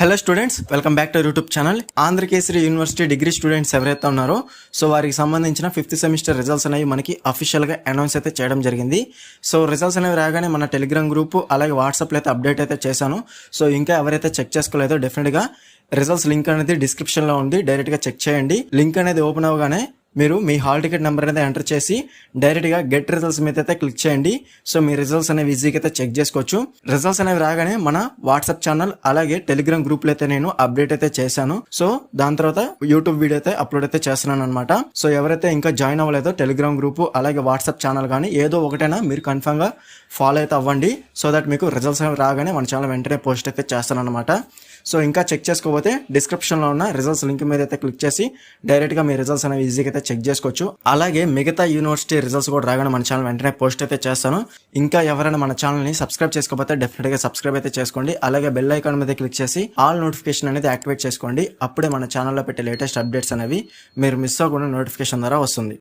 Hello students, welcome back to YouTube channel. Andhrakesari university degree students ఎవరైతే ఉన్నారో so వారికి సంబంధించిన 5th సెమిస్టర్ రిజల్ట్స్ అనేవి మనకి అఫీషియల్గా అనౌన్స్ అయితే చేయడం జరిగింది. సో రిజల్ట్స్ అనేవి రాగానే మన టెలిగ్రామ్ గ్రూప్ అలాగే వాట్సాప్లో అయితే అప్డేట్ అయితే చేశాను. సో ఇంకా ఎవరైతే చెక్ చేసుకోలేదో డెఫినెట్గా రిజల్ట్స్ లింక్ అనేది డిస్క్రిప్షన్లో ఉంది, డైరెక్ట్గా చెక్ చేయండి. లింక్ అనేది ఓపెన్ అవ్వగానే మీరు మీ హాల్ టికెట్ నెంబర్ అనేది ఎంటర్ చేసి డైరెక్ట్గా గెట్ రిజల్ట్స్ మీద అయితే క్లిక్ చేయండి. సో మీ రిజల్ట్స్ అనేవి ఈజీగా అయితే చెక్ చేసుకోవచ్చు. రిజల్ట్స్ అనేవి రాగానే మన వాట్సాప్ ఛానల్ అలాగే టెలిగ్రామ్ గ్రూప్లో అయితే నేను అప్డేట్ అయితే చేశాను. సో దాని తర్వాత యూట్యూబ్ వీడియో అయితే అప్లోడ్ అయితే చేస్తున్నాను అనమాట. సో ఎవరైతే ఇంకా జాయిన్ అవ్వలేదో టెలిగ్రామ్ గ్రూప్ అలాగే వాట్సాప్ ఛానల్ కానీ ఏదో ఒకటైనా మీరు కన్ఫర్మ్ గా ఫాలో అయితే అవ్వండి. సో దట్ మీకు రిజల్ట్స్ అనేవి రాగానే మన ఛానల్ వెంటనే పోస్ట్ అయితే చేస్తాను అనమాట. సో ఇంకా చెక్ చేసుకోకపోతే డిస్క్రిప్షన్లో ఉన్న రిజల్ట్స్ లింక్ మీద అయితే క్లిక్ చేసి డైరెక్ట్గా మీ రిజల్ట్స్ అనేవి ఈజీగా అయితే చెక్ చేసుకోవచ్చు. అలాగే మిగతా యూనివర్సిటీ రిజల్ట్స్ కూడా రాగానే మన ఛానల్ వెంటనే పోస్ట్ అయితే చేస్తాను. ఇంకా ఎవరైనా మన ఛానల్ని సబ్స్క్రైబ్ చేసుకోకపోతే డెఫినెట్గా సబ్స్క్రైబ్ అయితే చేసుకోండి. అలాగే బెల్ ఐకాన్ మీద క్లిక్ చేసి ఆల్ నోటిఫికేషన్ అనేది యాక్టివేట్ చేసుకోండి. అప్పుడే మన ఛానల్లో పెట్టే లేటెస్ట్ అప్డేట్స్ అనేవి మీరు మిస్ అవ్వకుండా నోటిఫికేషన్ ద్వారా వస్తుంది.